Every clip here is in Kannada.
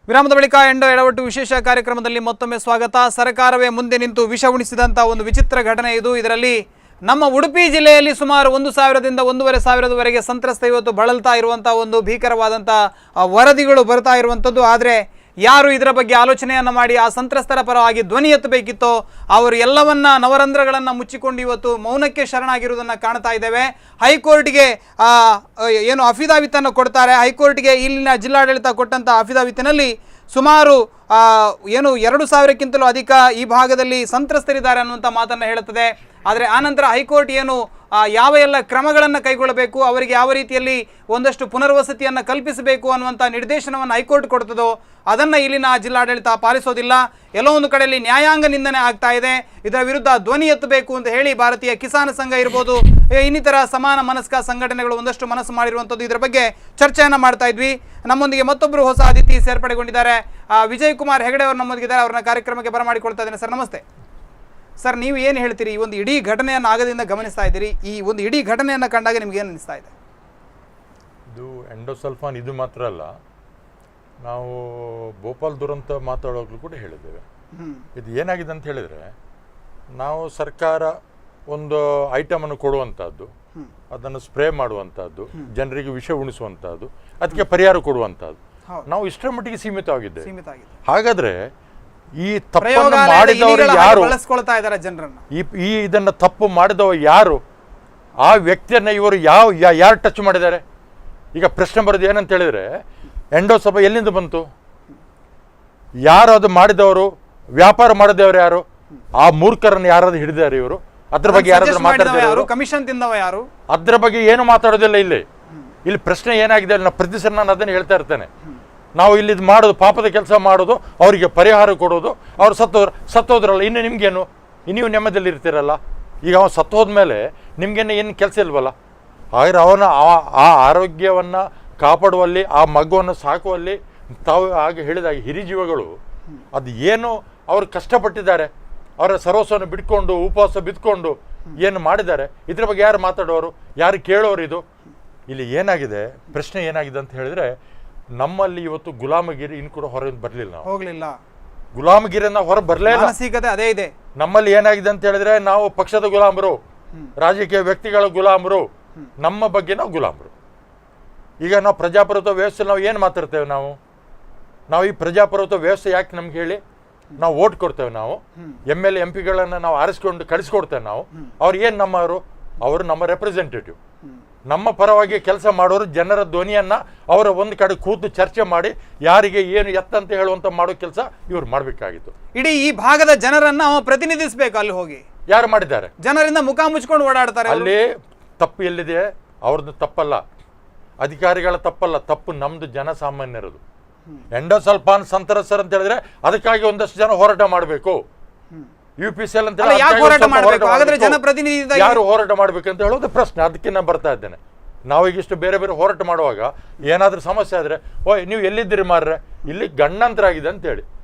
ವಿರಾಮದ ಬಳಿಕ ಎಂಡೋ ಎಡವಟ್ಟು ವಿಶೇಷ ಕಾರ್ಯಕ್ರಮದಲ್ಲಿ ಮತ್ತೊಮ್ಮೆ ಸ್ವಾಗತ. ಸರ್ಕಾರವೇ ಮುಂದೆ ನಿಂತು ವಿಷ ಉಣಿಸಿದಂಥ ಒಂದು ವಿಚಿತ್ರ ಘಟನೆ ಇದು. ಇದರಲ್ಲಿ ನಮ್ಮ ಉಡುಪಿ ಜಿಲ್ಲೆಯಲ್ಲಿ ಸುಮಾರು 1,000ದಿಂದ 1,500ವರೆಗೆ ಸಂತ್ರಸ್ತ ಇವತ್ತು ಬಳಲ್ತಾ ಇರುವಂಥ ಒಂದು ಭೀಕರವಾದಂಥ ವರದಿಗಳು ಬರ್ತಾ ಇರುವಂಥದ್ದು. ಆದರೆ ಯಾರು ಇದರ ಬಗ್ಗೆ ಆಲೋಚನೆಯನ್ನು ಮಾಡಿ ಆ ಸಂತ್ರಸ್ತರ ಪರವಾಗಿ ಧ್ವನಿ ಎತ್ತಬೇಕಿತ್ತೋ ಅವರು ಎಲ್ಲವನ್ನ ನವರಂಧ್ರಗಳನ್ನು ಮುಚ್ಚಿಕೊಂಡು ಇವತ್ತು ಮೌನಕ್ಕೆ ಶರಣಾಗಿರುವುದನ್ನು ಕಾಣ್ತಾ ಇದ್ದೇವೆ. ಹೈಕೋರ್ಟ್ಗೆ ಏನು ಅಫಿದಾವಿತನ್ನು ಕೊಡ್ತಾರೆ. ಹೈಕೋರ್ಟ್ಗೆ ಇಲ್ಲಿನ ಜಿಲ್ಲಾಡಳಿತ ಕೊಟ್ಟಂಥ ಅಫಿದಾವಿತಿನಲ್ಲಿ ಸುಮಾರು 2,000ಕ್ಕಿಂತಲೂ ಅಧಿಕ ಈ ಭಾಗದಲ್ಲಿ ಸಂತ್ರಸ್ತರಿದ್ದಾರೆ ಅನ್ನುವಂಥ ಮಾತನ್ನು ಹೇಳುತ್ತದೆ. ಆದರೆ ಆನಂತರ ಹೈಕೋರ್ಟ್ ಏನು ಯಾವ ಎಲ್ಲ ಕ್ರಮಗಳನ್ನು ಕೈಗೊಳ್ಳಬೇಕು, ಅವರಿಗೆ ಯಾವ ರೀತಿಯಲ್ಲಿ ಒಂದಷ್ಟು ಪುನರ್ವಸತಿಯನ್ನು ಕಲ್ಪಿಸಬೇಕು ಅನ್ನುವಂಥ ನಿರ್ದೇಶನವನ್ನು ಹೈಕೋರ್ಟ್ ಕೊಡ್ತದೋ ಅದನ್ನು ಇಲ್ಲಿನ ಜಿಲ್ಲಾಡಳಿತ ಪಾಲಿಸೋದಿಲ್ಲ. ಎಲ್ಲೋ ಒಂದು ಕಡೆಯಲ್ಲಿ ನ್ಯಾಯಾಂಗ ನಿಂದನೆ ಆಗ್ತಾ ಇದೆ. ಇದರ ವಿರುದ್ಧ ಧ್ವನಿ ಎತ್ತಬೇಕು ಅಂತ ಹೇಳಿ ಭಾರತೀಯ ಕಿಸಾನ್ ಸಂಘ ಇರ್ಬೋದು, ಇನ್ನಿತರ ಸಮಾನ ಮನಸ್ಕ ಸಂಘಟನೆಗಳು ಒಂದಷ್ಟು ಮನಸ್ಸು ಮಾಡಿರುವಂಥದ್ದು. ಇದರ ಬಗ್ಗೆ ಚರ್ಚೆಯನ್ನು ಮಾಡ್ತಾ ಇದ್ವಿ. ನಮ್ಮೊಂದಿಗೆ ಮತ್ತೊಬ್ಬರು ಹೊಸ ಅತಿಥಿ ಸೇರ್ಪಡೆಗೊಂಡಿದ್ದಾರೆ. ವಿಜಯ್ ಕುಮಾರ್ ಹೆಗಡೆ ಅವರು ನಮ್ಮೊಂದಿಗಿದ್ದಾರೆ. ಅವ್ರನ್ನ ಕಾರ್ಯಕ್ರಮಕ್ಕೆ ಬರಮಾಡಿಕೊಳ್ತಾ ಇದ್ದೇನೆ. ಸರ್ ನಮಸ್ತೆ. ಸರ್, ನೀವು ಏನು ಹೇಳ್ತೀರಿ? ಈ ಒಂದು ಇಡೀ ಘಟನೆಯನ್ನು ಆಗದಿಂದ ಗಮನಿಸ್ತಾ ಇದ್ದೀರಿ. ಈ ಒಂದು ಇಡೀ ಘಟನೆಯನ್ನು ಕಂಡಾಗ ನಿಮ್ಗೆ ಏನು ಅನಿಸ್ತಾ ಇದೆ? ಇದು ಎಂಡೋಸಲ್ಫಾನ್ ಇದು ಮಾತ್ರ ಅಲ್ಲ, ನಾವು ಭೋಪಾಲ್ ದುರಂತ ಮಾತಾಡೋಗ್ಲೂ ಕೂಡ ಹೇಳಿದ್ದೇವೆ. ಇದು ಏನಾಗಿದೆ ಅಂತ ಹೇಳಿದರೆ, ನಾವು ಸರ್ಕಾರ ಒಂದು ಐಟಮನ್ನು ಕೊಡುವಂಥದ್ದು, ಅದನ್ನು ಸ್ಪ್ರೇ ಮಾಡುವಂಥದ್ದು, ಜನರಿಗೆ ವಿಷ ಉಣಿಸುವಂಥದ್ದು, ಅದಕ್ಕೆ ಪರಿಹಾರ ಕೊಡುವಂಥದ್ದು, ನಾವು ಇಷ್ಟರ ಮಟ್ಟಿಗೆ ಸೀಮಿತವಾಗಿದ್ದೇವೆ. ಹಾಗಾದರೆ ಈ ತಪ್ಪನ್ನು ಮಾಡಿದವರು ಯಾರು, ಈ ಇದನ್ನು ತಪ್ಪು ಮಾಡಿದವ ಯಾರು, ಆ ವ್ಯಕ್ತಿಯನ್ನು ಇವರು ಯಾರು ಟಚ್ ಮಾಡಿದ್ದಾರೆ? ಈಗ ಪ್ರಶ್ನೆ ಬರೋದು ಏನಂತ ಹೇಳಿದರೆ, ಎಂಡೋಸಲ್ಫಾನ್ ಎಲ್ಲಿಂದ ಬಂತು? ಯಾರು ಅದು ಮಾಡಿದವರು? ವ್ಯಾಪಾರ ಮಾಡಿದವರು ಯಾರು? ಆ ಮೂರ್ಖರನ್ನು ಯಾರಾದ್ರೂ ಹಿಡಿದಾರೆ ಇವರು? ಅದ್ರ ಬಗ್ಗೆ ಯಾರಾದ್ರೂ ಮಾತಾಡಿದವರು? ಕಮಿಷನ್ ತಿಂದವ ಯಾರು? ಅದ್ರ ಬಗ್ಗೆ ಏನು ಮಾತಾಡೋದಿಲ್ಲ. ಇಲ್ಲಿ ಪ್ರಶ್ನೆ ಏನಾಗಿದೆ, ನಾನು ಪ್ರತಿ ಸಲ ನಾನು ಅದನ್ನು ಹೇಳ್ತಾ ಇರ್ತೇನೆ. ನಾವು ಇಲ್ಲಿ ಮಾಡೋದು ಪಾಪದ ಕೆಲಸ ಮಾಡೋದು, ಅವರಿಗೆ ಪರಿಹಾರ ಕೊಡೋದು. ಅವ್ರು ಸತ್ತೋದ್ರಲ್ಲ, ಇನ್ನು ನಿಮ್ಗೇನು? ನೀವು ನೆಮ್ಮದಿಯಲ್ಲಿ ಇರ್ತೀರಲ್ಲ. ಈಗ ಅವನು ಸತ್ತೋದ್ಮೇಲೆ ನಿಮ್ಗೇನು ಏನು ಕೆಲಸ ಇಲ್ವಲ್ಲ? ಹಾಗೆ ಅವನ ಆ ಆರೋಗ್ಯವನ್ನು ಕಾಪಾಡುವಲ್ಲಿ, ಆ ಮಗುವನ್ನು ಸಾಕುವಲ್ಲಿ ತಾವು ಹಾಗೆ ಹೇಳಿದಾಗ ಹಿರಿಜೀವಗಳು ಅದು ಏನು ಅವರು ಕಷ್ಟಪಟ್ಟಿದ್ದಾರೆ, ಅವರ ಸರ್ವಸ್ವವನ್ನು ಬಿಟ್ಕೊಂಡು ಉಪವಾಸ ಬಿದ್ಕೊಂಡು ಏನು ಮಾಡಿದ್ದಾರೆ, ಇದ್ರ ಬಗ್ಗೆ ಯಾರು ಮಾತಾಡೋರು, ಯಾರು ಕೇಳೋರು? ಇದು ಇಲ್ಲಿ ಏನಾಗಿದೆ, ಪ್ರಶ್ನೆ ಏನಾಗಿದೆ ಅಂತ ಹೇಳಿದ್ರೆ, ನಮ್ಮಲ್ಲಿ ಇವತ್ತು ಗುಲಾಮಗಿರಿ ಇನ್ನು ಕೂಡ ಹೊರಗೆ ಬರಲಿಲ್ಲ. ನಾವು ಹೋಗ್ಲಿಲ್ಲ, ಗುಲಾಮಗಿರಿನ ಹೊರ ಬರಲೇ ಇಲ್ಲ. ಮಾನಸಿಕತೆ ಅದೇ ಇದೆ ನಮ್ಮಲ್ಲಿ. ಏನಾಗಿದೆ ಅಂತ ಹೇಳಿದ್ರೆ, ನಾವು ಪಕ್ಷದ ಗುಲಾಮರು, ರಾಜಕೀಯ ವ್ಯಕ್ತಿಗಳ ಗುಲಾಮರು, ನಮ್ಮ ಬಗ್ಗೆ ನಾವು ಗುಲಾಮರು. ಈಗ ನಾವು ಪ್ರಜಾಪ್ರಭುತ್ವ ವ್ಯವಸ್ಥೆ ನಾವು ಏನು ಮಾತಾಡ್ತೇವೆ? ನಾವು ಈ ಪ್ರಜಾಪ್ರಭುತ್ವ ವ್ಯವಸ್ಥೆ ಯಾಕೆ ನಮ್ಗೆ ಹೇಳಿ? ನಾವು ವೋಟ್ ಕೊಡ್ತೇವೆ, ನಾವು MLA MP ಗಳನ್ನು ನಾವು ಆರಿಸ್ಕೊಂಡು ಕಳಿಸ್ಕೊಡ್ತೇವೆ. ನಾವು ಅವ್ರು ಏನು ನಮ್ಮವರು? ಅವರು ನಮ್ಮ ರೆಪ್ರೆಸೆಂಟೇಟಿವ್, ನಮ್ಮ ಪರವಾಗಿ ಕೆಲಸ ಮಾಡೋರು. ಜನರ ಧ್ವನಿಯನ್ನ ಅವರ ಒಂದು ಕಡೆ ಕೂತು ಚರ್ಚೆ ಮಾಡಿ ಯಾರಿಗೆ ಏನು ಎತ್ತಂತ ಹೇಳುವಂತ ಮಾಡೋ ಕೆಲಸ ಇವ್ರು ಮಾಡಬೇಕಾಗಿತ್ತು. ಇಡೀ ಈ ಭಾಗದ ಜನರನ್ನ ಪ್ರತಿನಿಧಿಸಬೇಕು. ಅಲ್ಲಿ ಹೋಗಿ ಯಾರು ಮಾಡಿದ್ದಾರೆ? ಜನರಿಂದ ಮುಖ ಮುಚ್ಕೊಂಡು ಓಡಾಡ್ತಾರೆ. ಅಲ್ಲಿ ತಪ್ಪು ಎಲ್ಲಿದೆ? ಅವ್ರದ್ದು ತಪ್ಪಲ್ಲ, ಅಧಿಕಾರಿಗಳ ತಪ್ಪಲ್ಲ, ತಪ್ಪು ನಮ್ದು ಜನಸಾಮಾನ್ಯರದು. ಎಂಡೋಸಲ್ಫಾನ್ ಸಂತ್ರಸ್ತರು ಅಂತ ಹೇಳಿದ್ರೆ ಅದಕ್ಕಾಗಿ ಒಂದಷ್ಟು ಜನ ಹೋರಾಟ ಮಾಡಬೇಕು. UPCL ಅಂತ ಯಾರು ಹೋರಾಟ ಮಾಡ್ಬೇಕಂತ ಹೇಳೋದು ಪ್ರಶ್ನೆ. ಅದಕ್ಕೆ ನಾನು ಬರ್ತಾ ಇದ್ದೇನೆ. ನಾವೀಗಿಷ್ಟು ಬೇರೆ ಬೇರೆ ಹೋರಾಟ ಮಾಡುವಾಗ ಏನಾದ್ರೂ ಸಮಸ್ಯೆ ಆದ್ರೆ, ಓಯ್ ನೀವು ಎಲ್ಲಿದ್ದೀರಿ ಮಾರ್ರೆ, ಇಲ್ಲಿ ಗಂಡಾಂತರ ಆಗಿದೆ ಅಂತ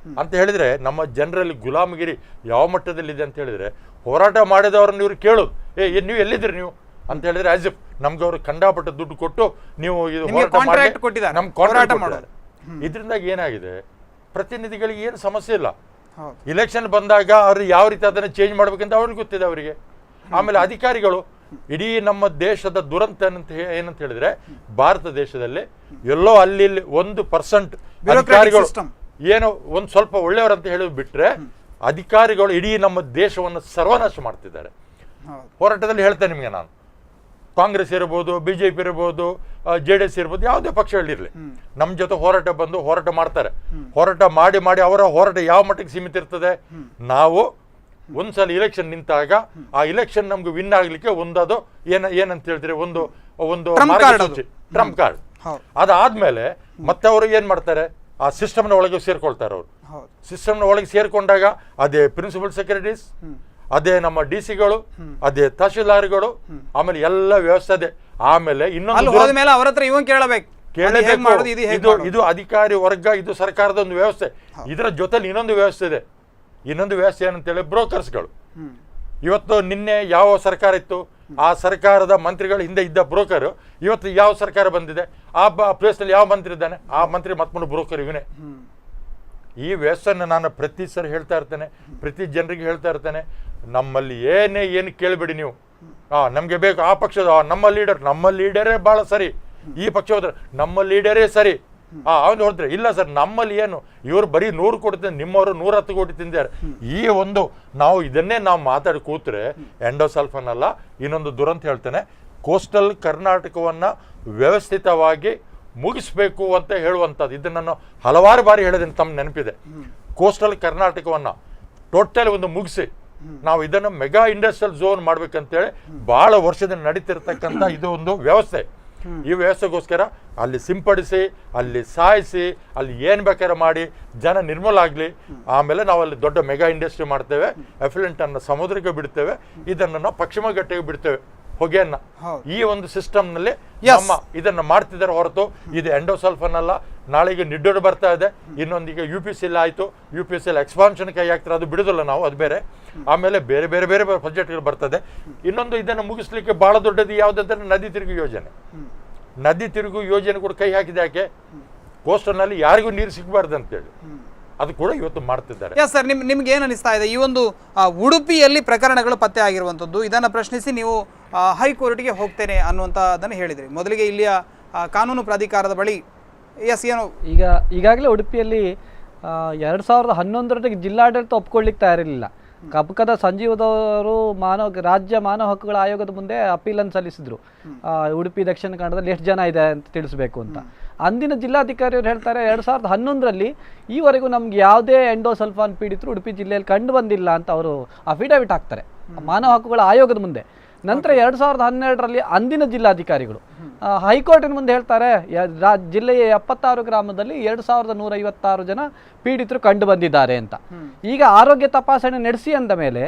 ಹೇಳಿದ್ರೆ, ನಮ್ಮ ಜನರಲ್ಲಿ ಗುಲಾಮಗಿರಿ ಯಾವ ಮಟ್ಟದಲ್ಲಿದೆ ಅಂತ ಹೇಳಿದ್ರೆ, ಹೋರಾಟ ಮಾಡಿದವ್ರನ್ನ ಇವ್ರು ಕೇಳೋದು, ನೀವು ಎಲ್ಲಿದ್ದೀರಿ ನೀವು ಅಂತ ಹೇಳಿದ್ರೆ, ಆಸ್ ಇಫ್ ನಮ್ಗೆ ಅವರು ಕಂಡಾಪಟ್ಟ ದುಡ್ಡು ಕೊಟ್ಟು ನೀವು ಇದು ಹೋರಾಟ ಕೊಟ್ಟಿದ್ದಾರೆ, ನಮ್ಗೆ ಕಾಂಟ್ರಾಕ್ಟ್ ಮಾಡೋದು. ಇದರಿಂದಾಗಿ ಏನಾಗಿದೆ, ಪ್ರತಿನಿಧಿಗಳಿಗೆ ಏನು ಸಮಸ್ಯೆ ಇಲ್ಲ. ಇಲೆಕ್ಷನ್ ಬಂದಾಗ ಅವ್ರು ಯಾವ ರೀತಿ ಅದನ್ನು ಚೇಂಜ್ ಮಾಡ್ಬೇಕಂತ ಅವ್ರಿಗೆ ಗೊತ್ತಿದೆ ಅವರಿಗೆ. ಆಮೇಲೆ ಅಧಿಕಾರಿಗಳು, ಇಡೀ ನಮ್ಮ ದೇಶದ ದುರಂತ ಏನಂತ ಹೇಳಿದ್ರೆ, ಭಾರತ ದೇಶದಲ್ಲಿ ಎಲ್ಲೋ ಅಲ್ಲಿ 1% ಅಧಿಕಾರಿಗಳು ಏನೋ ಒಂದು ಸ್ವಲ್ಪ ಒಳ್ಳೆಯವರಂತ ಹೇಳಿ ಬಿಟ್ರೆ, ಅಧಿಕಾರಿಗಳು ಇಡೀ ನಮ್ಮ ದೇಶವನ್ನು ಸರ್ವನಾಶ ಮಾಡ್ತಿದ್ದಾರೆ. ಹೋರಾಟದಲ್ಲಿ ಹೇಳ್ತೇನೆ ನಿಮಗೆ ನಾನು, ಕಾಂಗ್ರೆಸ್ ಇರ್ಬೋದು, BJP ಇರ್ಬೋದು, JDS ಇರ್ಬೋದು, ಯಾವುದೇ ಪಕ್ಷಗಳಿರಲಿ, ನಮ್ಮ ಜೊತೆ ಹೋರಾಟ ಮಾಡ್ತಾರೆ. ಹೋರಾಟ ಮಾಡಿ ಅವರ ಹೋರಾಟ ಯಾವ ಮಟ್ಟಿಗೆ ಸೀಮಿತ ಇರ್ತದೆ? ನಾವು ಒಂದ್ಸಲ ಇಲೆಕ್ಷನ್ ನಿಂತಾಗ ಆ ಇಲೆಕ್ಷನ್ ನಮ್ಗೆ ವಿನ್ ಆಗ್ಲಿಕ್ಕೆ ಒಂದದು ಏನಂತ ಹೇಳ್ತೀರಿ, ಒಂದು ಮಾರ್ಗಸೂಚಿ, ಟ್ರಂಪ್ ಕಾರ್ಡ್. ಅದಾದ್ಮೇಲೆ ಮತ್ತೆ ಅವರು ಏನ್ ಮಾಡ್ತಾರೆ, ಆ ಸಿಸ್ಟಮ್ನ ಒಳಗೆ ಸೇರ್ಕೊಳ್ತಾರೆ. ಅವರು ಸಿಸ್ಟಮ್ನ ಒಳಗೆ ಸೇರ್ಕೊಂಡಾಗ ಅದೇ ಪ್ರಿನ್ಸಿಪಲ್ ಸೆಕ್ರೆಟರೀಸ್, ಅದೇ ನಮ್ಮ DC ಗಳು, ಅದೇ ತಹಶೀಲ್ದಾರ್ಗಳು, ಆಮೇಲೆ ಎಲ್ಲ ವ್ಯವಸ್ಥೆ ಅದೇ. ಆಮೇಲೆ ಇದು ಅಧಿಕಾರಿ ವರ್ಗ, ಇದು ಸರ್ಕಾರದ ಒಂದು ವ್ಯವಸ್ಥೆ. ಇದರ ಜೊತೆಲಿ ಇನ್ನೊಂದು ವ್ಯವಸ್ಥೆ ಇದೆ. ಇನ್ನೊಂದು ವ್ಯವಸ್ಥೆ ಏನಂತೇಳಿ, ಬ್ರೋಕರ್ಸ್ಗಳು. ಇವತ್ತು ನಿನ್ನೆ ಯಾವ ಸರ್ಕಾರ ಇತ್ತು, ಆ ಸರ್ಕಾರದ ಮಂತ್ರಿಗಳ ಹಿಂದೆ ಇದ್ದ ಬ್ರೋಕರ್ ಇವತ್ತು ಯಾವ ಸರ್ಕಾರ ಬಂದಿದೆ, ಆ ಪ್ಲೇಸ್ ನಲ್ಲಿ ಯಾವ ಮಂತ್ರಿ ಇದ್ದಾನೆ, ಆ ಮಂತ್ರಿ ಮತ್ತೊಂದು ಬ್ರೋಕರ್ ಇವನೇ. ಈ ವ್ಯವಸ್ಥೆನ ನಾನು ಪ್ರತಿ ಸರಿ ಹೇಳ್ತಾ ಇರ್ತೇನೆ, ಪ್ರತಿ ಜನರಿಗೆ ಹೇಳ್ತಾ ಇರ್ತೇನೆ, ನಮ್ಮಲ್ಲಿ ಏನು ಕೇಳಬೇಡಿ ನೀವು. ನಮಗೆ ಬೇಕು ಆ ಪಕ್ಷದ ನಮ್ಮ ಲೀಡರೇ ಭಾಳ ಸರಿ, ಈ ಪಕ್ಷ ಹೋದ್ರೆ ನಮ್ಮ ಲೀಡರೇ ಸರಿ, ಅವನು ಹೊರದ್ರೆ ಇಲ್ಲ ಸರ್ ನಮ್ಮಲ್ಲಿ ಏನು ಇವರು ಬರೀ 100 ಕೋಟಿ ತಿಂದ ನಿಮ್ಮವರು 110 ಕೋಟಿ ತಿಂದಿದ್ದಾರೆ. ಈ ಒಂದು ನಾವು ಇದನ್ನೇ ನಾವು ಮಾತಾಡಿ ಕೂತ್ರೆ ಎಂಡೋಸಲ್ಫಾನ್ ಅಲ್ಲ, ಇನ್ನೊಂದು ದುರಂತ ಹೇಳ್ತೇನೆ, ಕೋಸ್ಟಲ್ ಕರ್ನಾಟಕವನ್ನು ವ್ಯವಸ್ಥಿತವಾಗಿ ಮುಗಿಸ್ಬೇಕು ಅಂತ ಹೇಳುವಂಥದ್ದು. ಇದನ್ನು ನಾನು ಹಲವಾರು ಬಾರಿ ಹೇಳಿದ್ದೀನಿ, ತಮ್ಮ ನೆನಪಿದೆ. ಕೋಸ್ಟಲ್ ಕರ್ನಾಟಕವನ್ನು ಟೋಟಲ್ ಒಂದು ಮುಗಿಸಿ ನಾವು ಇದನ್ನು ಮೆಗಾ ಇಂಡಸ್ಟ್ರಿಯಲ್ ಝೋನ್ ಮಾಡ್ಬೇಕಂತೇಳಿ ಭಾಳ ವರ್ಷದಿಂದ ನಡೀತಿರ್ತಕ್ಕಂಥ ಇದು ಒಂದು ವ್ಯವಸ್ಥೆ. ಈ ವ್ಯವಸ್ಥೆಗೋಸ್ಕರ ಅಲ್ಲಿ ಸಿಂಪಡಿಸಿ, ಅಲ್ಲಿ ಸಾಯಿಸಿ, ಅಲ್ಲಿ ಏನು ಬೇಕಾದ್ರೆ ಮಾಡಿ ಜನ ನಿರ್ಮೂಲ ಆಗಲಿ. ಆಮೇಲೆ ನಾವು ಅಲ್ಲಿ ದೊಡ್ಡ ಮೆಗಾ ಇಂಡಸ್ಟ್ರಿ ಮಾಡ್ತೇವೆ, ಎಫ್ಲುಯೆಂಟನ್ನು ಸಮುದ್ರಕ್ಕೆ ಬಿಡ್ತೇವೆ, ಇದನ್ನು ನಾವು ಪಶ್ಚಿಮ ಘಟ್ಟಕ್ಕೆ ಬಿಡ್ತೇವೆ ಹೊಗೆಯನ್ನ. ಈ ಒಂದು ಸಿಸ್ಟಮ್ನಲ್ಲಿ ನಮ್ಮ ಇದನ್ನು ಮಾಡ್ತಿದ್ದಾರೆ ಹೊರತು ಇದು ಎಂಡೋಸಲ್ಫಾನ್ ಅಲ್ಲ. ನಾಳೆಗೆ ನಿಡ್ಡೋಡು ಬರ್ತಾ ಇದೆ, ಇನ್ನೊಂದಿಗೆ UPCL ಆಯಿತು, UPCL ಎಕ್ಸ್ಪಾನ್ಷನ್ ಕೈ ಹಾಕ್ತಾರೆ, ಅದು ಬಿಡೋದಿಲ್ಲ ನಾವು, ಅದು ಬೇರೆ. ಆಮೇಲೆ ಬೇರೆ ಬೇರೆ ಬೇರೆ ಪ್ರಾಜೆಕ್ಟ್ಗಳು ಬರ್ತದೆ. ಇನ್ನೊಂದು ಇದನ್ನು ಮುಗಿಸ್ಲಿಕ್ಕೆ ಭಾಳ ದೊಡ್ಡದು ಯಾವುದಂದ್ರೆ ನದಿ ತಿರುಗು ಯೋಜನೆ. ನದಿ ತಿರುಗು ಯೋಜನೆ ಕೂಡ ಕೈ ಹಾಕಿದೆ. ಯಾಕೆ? ಕೋಸ್ಟಲ್ನಲ್ಲಿ ಯಾರಿಗೂ ನೀರು ಸಿಗಬಾರ್ದು ಅಂತೇಳಿ ಅದು ಕೂಡ ಇವತ್ತು ಮಾಡ್ತಿದ್ದಾರೆ. ಸರ್, ನಿಮ್ಗೆ ಏನು ಅನಿಸ್ತಾ ಇದೆ ಈ ಒಂದು ಉಡುಪಿಯಲ್ಲಿ ಪ್ರಕರಣಗಳು ಪತ್ತೆ ಆಗಿರುವಂಥದ್ದು, ಇದನ್ನು ಪ್ರಶ್ನಿಸಿ ನೀವು ಹೈಕೋರ್ಟ್ಗೆ ಹೋಗ್ತೇನೆ ಅನ್ನುವಂಥದ್ದನ್ನು ಹೇಳಿದ್ರಿ. ಮೊದಲಿಗೆ ಇಲ್ಲಿಯ ಕಾನೂನು ಪ್ರಾಧಿಕಾರದ ಬಳಿ ಏನು ಈಗಾಗಲೇ ಉಡುಪಿಯಲ್ಲಿ 2011 ಜಿಲ್ಲಾಡಳಿತ ಒಪ್ಕೊಳ್ಳಿಕ್ಕೆ ತಯಾರಿರಲಿಲ್ಲ. ಕಬಕದ ಸಂಜೀವದವರು ರಾಜ್ಯ ಮಾನವ ಹಕ್ಕುಗಳ ಆಯೋಗದ ಮುಂದೆ ಅಪೀಲನ್ನು ಸಲ್ಲಿಸಿದ್ರು, ಉಡುಪಿ ದಕ್ಷಿಣ ಕನ್ನಡದಲ್ಲಿ ಎಷ್ಟು ಜನ ಇದೆ ಅಂತ ತಿಳಿಸ್ಬೇಕು ಅಂತ. ಅಂದಿನ ಜಿಲ್ಲಾಧಿಕಾರಿಯವರು ಹೇಳ್ತಾರೆ 2011ರಲ್ಲಿ ಈವರೆಗೂ ನಮ್ಗೆ ಯಾವುದೇ ಎಂಡೋಸಲ್ಫಾನ್ ಪೀಡಿತರು ಉಡುಪಿ ಜಿಲ್ಲೆಯಲ್ಲಿ ಕಂಡು ಬಂದಿಲ್ಲ ಅಂತ ಅವರು ಅಫಿಡವಿಟ್ ಹಾಕ್ತಾರೆ ಮಾನವ ಹಕ್ಕುಗಳ ಆಯೋಗದ ಮುಂದೆ. ನಂತರ 2012ರಲ್ಲಿ ಅಂದಿನ ಜಿಲ್ಲಾಧಿಕಾರಿಗಳು ಹೈಕೋರ್ಟಿನ ಮುಂದೆ ಹೇಳ್ತಾರೆ ಜಿಲ್ಲೆಯ 76 ಗ್ರಾಮದಲ್ಲಿ 2156 ಜನ ಪೀಡಿತರು ಕಂಡು ಬಂದಿದ್ದಾರೆ ಅಂತ. ಈಗ ಆರೋಗ್ಯ ತಪಾಸಣೆ ನಡೆಸಿ ಅಂದ ಮೇಲೆ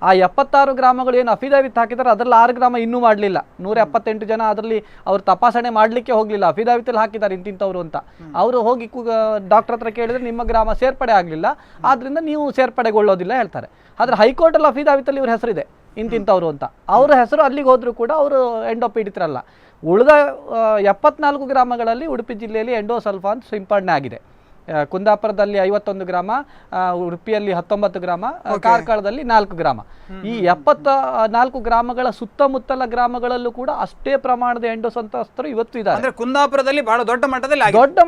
ಆ 76 ಗ್ರಾಮಗಳು ಏನು ಅಫಿಡವಿಟ್ ಹಾಕಿದ್ದಾರೆ ಅದರಲ್ಲಿ 6 ಗ್ರಾಮ ಇನ್ನೂ ಮಾಡಲಿಲ್ಲ. 178 ಜನ ಅದರಲ್ಲಿ ಅವ್ರು ತಪಾಸಣೆ ಮಾಡಲಿಕ್ಕೆ ಹೋಗಲಿಲ್ಲ, ಅಫಿಡವಿಟಲ್ಲಿ ಹಾಕಿದ್ದಾರೆ ಇಂತಿಂಥವ್ರು ಅಂತ. ಅವರು ಹೋಗಿ ಡಾಕ್ಟರ್ ಹತ್ರ ಕೇಳಿದ್ರೆ ನಿಮ್ಮ ಗ್ರಾಮ ಸೇರ್ಪಡೆ ಆಗಲಿಲ್ಲ, ಆದ್ದರಿಂದ ನೀವು ಸೇರ್ಪಡೆಗೊಳ್ಳೋದಿಲ್ಲ ಹೇಳ್ತಾರೆ. ಆದರೆ ಹೈಕೋರ್ಟಲ್ಲಿ ಅಫಿಡವಿಟಲ್ಲಿ ಇವ್ರ ಹೆಸರಿದೆ ಇಂತಿಂಥವ್ರು ಅಂತ. ಅವರ ಹೆಸರು ಅಲ್ಲಿಗೆ ಹೋದರೂ ಕೂಡ ಅವರು ಎಂಡೋ ಪೀಡಿತರಲ್ಲ. ಉಳಿದ 74 ಗ್ರಾಮಗಳಲ್ಲಿ ಉಡುಪಿ ಜಿಲ್ಲೆಯಲ್ಲಿ ಎಂಡೋಸಲ್ಫಾನ್ ಸಿಂಪಡಣೆ ಆಗಿದೆ. ಕುಂದಾಪುರದಲ್ಲಿ 51 ಗ್ರಾಮ, ಉಡುಪಿಯಲ್ಲಿ 19 ಗ್ರಾಮ, ಕಾರ್ಕಳದಲ್ಲಿ 4 ಗ್ರಾಮ. ಈ 74 ಗ್ರಾಮಗಳ ಸುತ್ತಮುತ್ತಲ ಗ್ರಾಮಗಳಲ್ಲೂ ಕೂಡ ಅಷ್ಟೇ ಪ್ರಮಾಣದ ಎಂಡೋ ಸಂತ್ರಸ್ತರು ಇವತ್ತು ಇದ್ದಾರೆ. ಕುಂದಾಪುರದಲ್ಲಿ ಬಹಳ ದೊಡ್ಡ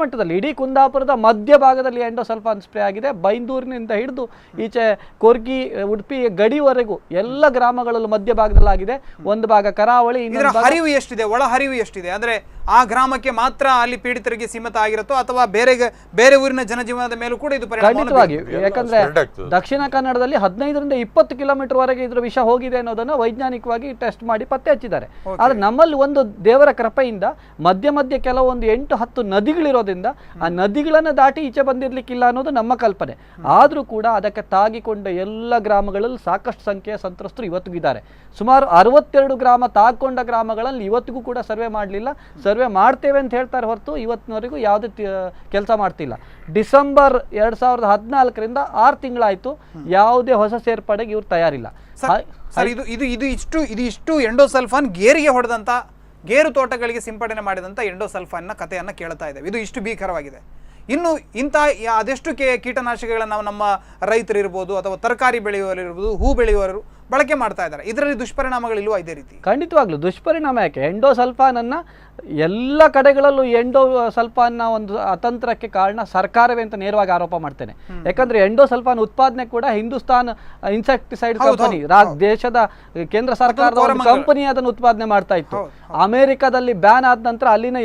ಮಟ್ಟದಲ್ಲಿ ಇಡೀ ಕುಂದಾಪುರದ ಮಧ್ಯಭಾಗದಲ್ಲಿ ಎಂಡೋಸಲ್ಫಾನ್ ಸ್ಪ್ರೇ ಆಗಿದೆ. ಬೈಂದೂರಿನಿಂದ ಹಿಡಿದು ಈಚೆ ಕೊರ್ಗಿ ಉಡುಪಿ ಗಡಿವರೆಗೂ ಎಲ್ಲ ಗ್ರಾಮಗಳಲ್ಲೂ ಮಧ್ಯಭಾಗದಲ್ಲಿ ಆಗಿದೆ. ಒಂದು ಭಾಗ ಕರಾವಳಿ, ಹರಿವು ಎಷ್ಟಿದೆ, ಒಳ ಹರಿವು ಎಷ್ಟಿದೆ ಅಂದ್ರೆ ಆ ಗ್ರಾಮಕ್ಕೆ ಮಾತ್ರ ಅಲ್ಲಿ ಪೀಡಿತರಿಗೆ ಸೀಮಿತ ಆಗಿರುತ್ತೋ ಅಥವಾ ಬೇರೆ ಊರಿನ ಜನಜೀವನದ ಮೇಲೂ ಕೂಡ ಇದು ಖಂಡಿತವಾಗಿ. ಯಾಕಂದ್ರೆ ದಕ್ಷಿಣ ಕನ್ನಡದಲ್ಲಿ 15ರಿಂದ 20 ಕಿಲೋಮೀಟರ್ ವರೆಗೆ ಇದ್ರ ವಿಷ ಹೋಗಿದೆ ಅನ್ನೋದನ್ನ ವೈಜ್ಞಾನಿಕವಾಗಿ ಟೆಸ್ಟ್ ಮಾಡಿ ಪತ್ತೆ ಹಚ್ಚಿದ್ದಾರೆ. ಆದ್ರೆ ನಮ್ಮಲ್ಲಿ ಒಂದು ದೇವರ ಕೃಪೆಯಿಂದ ಮಧ್ಯೆ ಕೆಲವೊಂದು 8-10 ನದಿಗಳಿರೋದ್ರಿಂದ ಆ ನದಿಗಳನ್ನ ದಾಟಿ ಈಚೆ ಬಂದಿರ್ಲಿಕ್ಕಿಲ್ಲ ಅನ್ನೋದು ನಮ್ಮ ಕಲ್ಪನೆ. ಆದ್ರೂ ಕೂಡ ಅದಕ್ಕೆ ತಾಗಿಕೊಂಡ ಎಲ್ಲ ಗ್ರಾಮಗಳಲ್ಲಿ ಸಾಕಷ್ಟು ಸಂಖ್ಯೆಯ ಸಂತ್ರಸ್ತರು ಇವತ್ತಿಗೂ ಇದ್ದಾರೆ. ಸುಮಾರು 62 ಗ್ರಾಮ ತಾಕೊಂಡ ಗ್ರಾಮಗಳಲ್ಲಿ ಇವತ್ತಿಗೂ ಕೂಡ ಸರ್ವೆ ಮಾಡಲಿಲ್ಲ. ಸರ್ವೆ ಮಾಡ್ತೇವೆ ಅಂತ ಹೇಳ್ತಾರೆ ಹೊರತು ಇವತ್ತಿನವರೆಗೂ ಯಾವುದೇ ಕೆಲಸ ಮಾಡ್ತಿಲ್ಲ. ಡಿಸೆಂಬರ್ 2014ರಿಂದ 6 ತಿಂಗಳಾಯ್ತು, ಯಾವುದೇ ಹೊಸ ಸೇರ್ಪಡೆಗೆ ಇವ್ರು ತಯಾರಿಲ್ಲ. ಸರ್, ಇದು ಇಷ್ಟು ಎಂಡೋಸಲ್ಫಾನ್ ಗೇರಿಗೆ ಹೊಡೆದಂತ, ಗೇರು ತೋಟಗಳಿಗೆ ಸಿಂಪಡಣೆ ಮಾಡಿದಂಥ ಎಂಡೋಸಲ್ಫಾನ್ನ ಕಥೆಯನ್ನು ಕೇಳ್ತಾ ಇದ್ದೇವೆ. ಇದು ಇಷ್ಟು ಭೀಕರವಾಗಿದೆ. ಇನ್ನು ಇಂಥ ಅದೆಷ್ಟು ಕೀಟನಾಶಕಗಳನ್ನು ನಾವು ನಮ್ಮ ರೈತರಿರ್ಬೋದು ಅಥವಾ ತರಕಾರಿ ಬೆಳೆಯುವವರಿರ್ಬೋದು, ಹೂ ಬೆಳೆಯುವವರು ಬಳಕೆ ಮಾಡ್ತಾ ಇದ್ದಾರೆ. ಇದರಲ್ಲಿ ದುಷ್ಪರಿಣಾಮಗಳಿಲ್ವಾ ಇದೇ ರೀತಿ? ಖಂಡಿತವಾಗ್ಲೂ ದುಷ್ಪರಿಣಾಮ. ಯಾಕೆ? ಎಂಡೋಸಲ್ಫಾನನ್ನ ಎಲ್ಲ ಕಡೆಗಳಲ್ಲೂ ಎಂಡೋಸಲ್ಫಾನ್ನ ಒಂದು ಅತಂತ್ರಕ್ಕೆ ಕಾರಣ ಸರ್ಕಾರವೇ ಅಂತ ನೇರವಾಗಿ ಆರೋಪ ಮಾಡ್ತೇನೆ. ಯಾಕಂದ್ರೆ ಎಂಡೋಸಲ್ಫಾನ್ ಉತ್ಪಾದನೆ ಕೂಡ ಹಿಂದೂಸ್ತಾನ್ ಇನ್ಸೆಕ್ಟಿಸೈಡ್ ಕಂಪನಿ, ದೇಶದ ಕೇಂದ್ರ ಸರ್ಕಾರದ ಕಂಪನಿ ಅದನ್ನು ಉತ್ಪಾದನೆ ಮಾಡ್ತಾ ಇತ್ತು. ಅಮೆರಿಕದಲ್ಲಿ ಬ್ಯಾನ್ ಆದ ನಂತರ ಅಲ್ಲಿನ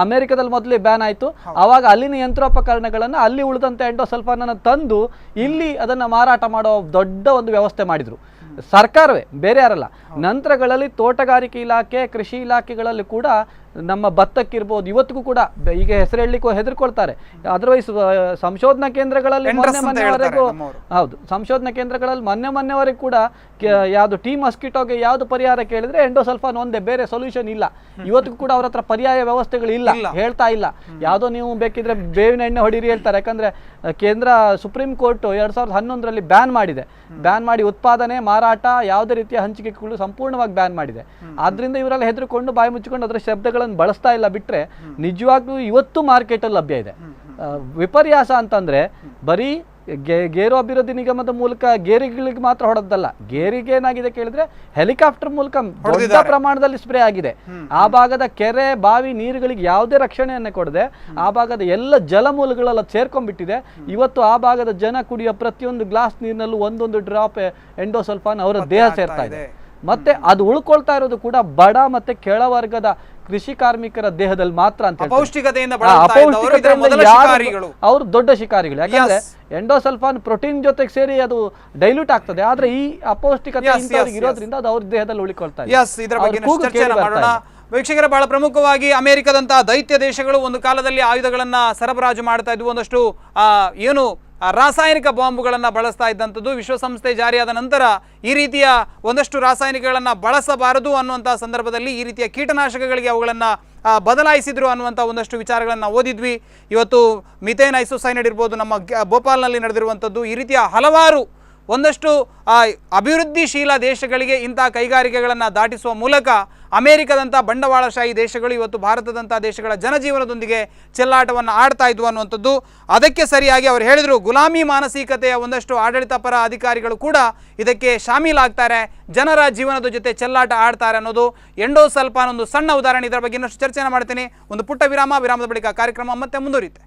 ಅಮೆರಿಕದಲ್ಲಿ ಮೊದಲೇ ಬ್ಯಾನ್ ಆಯ್ತು. ಅವಾಗ ಅಲ್ಲಿನ ಯಂತ್ರೋಪಕರಣಗಳನ್ನು ಅಲ್ಲಿ ಉಳಿದಂತ ಎಂಡೋಸಲ್ಫಾನ್ ಅನ್ನು ತಂದು ಇಲ್ಲಿ ಅದನ್ನ ಮಾರಾಟ ಮಾಡೋ ದೊಡ್ಡ ಒಂದು ವ್ಯವಸ್ಥೆ ಮಾಡಿದ್ರು ಸರ್ಕಾರವೇ, ಬೇರೆ ಯಾರಲ್ಲ. ನಂತರಗಳಲ್ಲಿ ತೋಟಗಾರಿಕೆ ಇಲಾಖೆ, ಕೃಷಿ ಇಲಾಖೆಗಳಲ್ಲಿ ಕೂಡ ನಮ್ಮ ಭತ್ತಕ್ಕಿರ್ಬೋದು ಇವತ್ತಿಗೂ ಕೂಡ ಈಗ ಹೆಸರು ಹೇಳಲಿಕ್ಕೂ ಹೆದರ್ಕೊಳ್ತಾರೆ. ಅದರ್ವೈಸ್ ಸಂಶೋಧನಾ ಕೇಂದ್ರಗಳಲ್ಲಿ ಸಂಶೋಧನಾ ಕೇಂದ್ರಗಳಲ್ಲಿ ಮೊನ್ನೆವರೆಗೂ ಕೂಡ ಯಾವುದು ಟೀ ಮಸ್ಕಿಟೋಗೆ ಯಾವುದು ಪರಿಹಾರ ಕೇಳಿದ್ರೆ ಎಂಡೋಸಲ್ಫಾನ್ ಒಂದೇ, ಬೇರೆ ಸೊಲ್ಯೂಷನ್ ಇಲ್ಲ. ಇವತ್ತಿಗೂ ಕೂಡ ಅವ್ರ ಹತ್ರ ಪರ್ಯಾಯ ವ್ಯವಸ್ಥೆಗಳು ಇಲ್ಲ, ಹೇಳ್ತಾ ಇಲ್ಲ. ಯಾವುದೋ ನೀವು ಬೇಕಿದ್ರೆ ಬೇವಿನ ಎಣ್ಣೆ ಹೊಡೀರಿ ಹೇಳ್ತಾರೆ. ಯಾಕಂದ್ರೆ ಕೇಂದ್ರ ಸುಪ್ರೀಂ ಕೋರ್ಟ್ 2011ರಲ್ಲಿ ಬ್ಯಾನ್ ಮಾಡಿದೆ. ಬ್ಯಾನ್ ಮಾಡಿ ಉತ್ಪಾದನೆ, ಮಾರಾಟ, ಯಾವುದೇ ರೀತಿಯ ಹಂಚಿಕೆಗಳು ಸಂಪೂರ್ಣವಾಗಿ ಬ್ಯಾನ್ ಮಾಡಿದೆ. ಆದ್ರಿಂದ ಇವರೆಲ್ಲ ಹೆದರ್ಕೊಂಡು ಬಾಯಿ ಮುಚ್ಚಿಕೊಂಡು ಅದರ ಶಬ್ದಗಳನ್ನು ಬಳಸ್ತಾ ಇಲ್ಲ. ಬಿಟ್ರೆ ನಿಜವಾಗ್ಲೂ ಇವತ್ತು ಮಾರ್ಕೆಟಲ್ಲಿ ಲಭ್ಯ ಇದೆ. ವಿಪರ್ಯಾಸ ಅಂತಂದ್ರೆ ಬರೀ ಗೇರು ಅಭಿವೃದ್ಧಿ ನಿಗಮದ ಮೂಲಕ ಗೇರಿಗಳಿಗೆ ಮಾತ್ರ ಹೊಡೆದಲ್ಲ, ಗೇರಿಗೆ ಏನಾಗಿದೆ ಕೇಳಿದ್ರೆ ಹೆಲಿಕಾಪ್ಟರ್ ಮೂಲಕ ದೊಡ್ಡ ಪ್ರಮಾಣದಲ್ಲಿ ಸ್ಪ್ರೇ ಆಗಿದೆ. ಆ ಭಾಗದ ಕೆರೆ ಬಾವಿ ನೀರುಗಳಿಗೆ ಯಾವುದೇ ರಕ್ಷಣೆಯನ್ನೇ ಕೊಡದೆ ಆ ಭಾಗದ ಎಲ್ಲ ಜಲಮೂಲಗಳೆಲ್ಲ ಸೇರ್ಕೊಂಡ್ಬಿಟ್ಟಿದೆ. ಇವತ್ತು ಆ ಭಾಗದ ಜನ ಕುಡಿಯೋ ಪ್ರತಿಯೊಂದು ಗ್ಲಾಸ್ ನೀರಿನಲ್ಲೂ ಒಂದೊಂದು ಡ್ರಾಪ್ ಎಂಡೋಸಲ್ಫಾನ್ ಅವರ ದೇಹ ಸೇರ್ತಾ ಇದೆ. ಮತ್ತೆ ಅದು ಉಳ್ಕೊಳ್ತಾ ಇರೋದು ಕೂಡ ಬಡ ಮತ್ತೆ ಕೆಳವರ್ಗದ ಕೃಷಿ ಕಾರ್ಮಿಕರ ದೇಹದಲ್ಲಿ ಮಾತ್ರ ಅಂತ ಅವರು ದೊಡ್ಡ ಶಿಕಾರಿಗಳು. ಯಾಕಂದ್ರೆ ಎಂಡೋಸಲ್ಫಾನ್ ಪ್ರೋಟೀನ್ ಜೊತೆಗೆ ಸೇರಿ ಅದು ಡೈಲ್ಯೂಟ್ ಆಗ್ತದೆ, ಆದ್ರೆ ಈ ಅಪೌಷ್ಟಿಕತೆ ಇರೋದ್ರಿಂದ ಅದು ಅವ್ರ ದೇಹದಲ್ಲಿ ಉಳಿಕೊಳ್ತಾ ಇದೆ. ವೀಕ್ಷಕರ, ಬಹಳ ಪ್ರಮುಖವಾಗಿ ಅಮೆರಿಕದಂತಹ ದೈತ್ಯ ದೇಶಗಳು ಒಂದು ಕಾಲದಲ್ಲಿ ಆಯುಧಗಳನ್ನ ಸರಬರಾಜು ಮಾಡ್ತಾ ಇದ್ವು, ಒಂದಷ್ಟು ಏನು ರಾಸಾಯನಿಕ ಬಾಂಬುಗಳನ್ನು ಬಳಸ್ತಾ ಇದ್ದಂಥದ್ದು. ವಿಶ್ವಸಂಸ್ಥೆ ಜಾರಿಯಾದ ನಂತರ ಈ ರೀತಿಯ ಒಂದಷ್ಟು ರಾಸಾಯನಿಕಗಳನ್ನು ಬಳಸಬಾರದು ಅನ್ನುವಂಥ ಸಂದರ್ಭದಲ್ಲಿ ಈ ರೀತಿಯ ಕೀಟನಾಶಕಗಳಿಗೆ ಅವುಗಳನ್ನು ಬದಲಾಯಿಸಿದ್ರು ಅನ್ನುವಂಥ ಒಂದಷ್ಟು ವಿಚಾರಗಳನ್ನು ಓದಿದ್ವಿ. ಇವತ್ತು ಮಿಥೇನ್ ಐಸೋಸೈನೈಡ್ ಇರ್ಬೋದು, ನಮ್ಮ ಭೋಪಾಲ್ನಲ್ಲಿ ನಡೆದಿರುವಂಥದ್ದು. ಈ ರೀತಿಯ ಹಲವಾರು ಒಂದಷ್ಟು ಅಭಿವೃದ್ಧಿಶೀಲ ದೇಶಗಳಿಗೆ ಇಂಥ ಕೈಗಾರಿಕೆಗಳನ್ನು ದಾಟಿಸುವ ಮೂಲಕ ಅಮೆರಿಕದಂಥ ಬಂಡವಾಳಶಾಹಿ ದೇಶಗಳು ಇವತ್ತು ಭಾರತದಂಥ ದೇಶಗಳ ಜನಜೀವನದೊಂದಿಗೆ ಚೆಲ್ಲಾಟವನ್ನು ಆಡ್ತಾ ಇದ್ವು ಅನ್ನುವಂಥದ್ದು. ಅದಕ್ಕೆ ಸರಿಯಾಗಿ ಅವರು ಹೇಳಿದರು, ಗುಲಾಮಿ ಮಾನಸಿಕತೆಯ ಒಂದಷ್ಟು ಆಡಳಿತ ಪರ ಅಧಿಕಾರಿಗಳು ಕೂಡ ಇದಕ್ಕೆ ಶಾಮೀಲಾಗ್ತಾರೆ, ಜನರ ಜೀವನದ ಜೊತೆ ಚೆಲ್ಲಾಟ ಆಡ್ತಾರೆ ಅನ್ನೋದು ಎಂಡೋಸಲ್ಫಾನ್ ಒಂದು ಸಣ್ಣ ಉದಾಹರಣೆ. ಇದರ ಬಗ್ಗೆ ಇನ್ನಷ್ಟು ಚರ್ಚೆಯನ್ನು ಮಾಡ್ತೀನಿ. ಒಂದು ಪುಟ್ಟ ವಿರಾಮದ ಬಳಿಕ ಕಾರ್ಯಕ್ರಮ ಮತ್ತೆ ಮುಂದುವರಿಯುತ್ತೆ.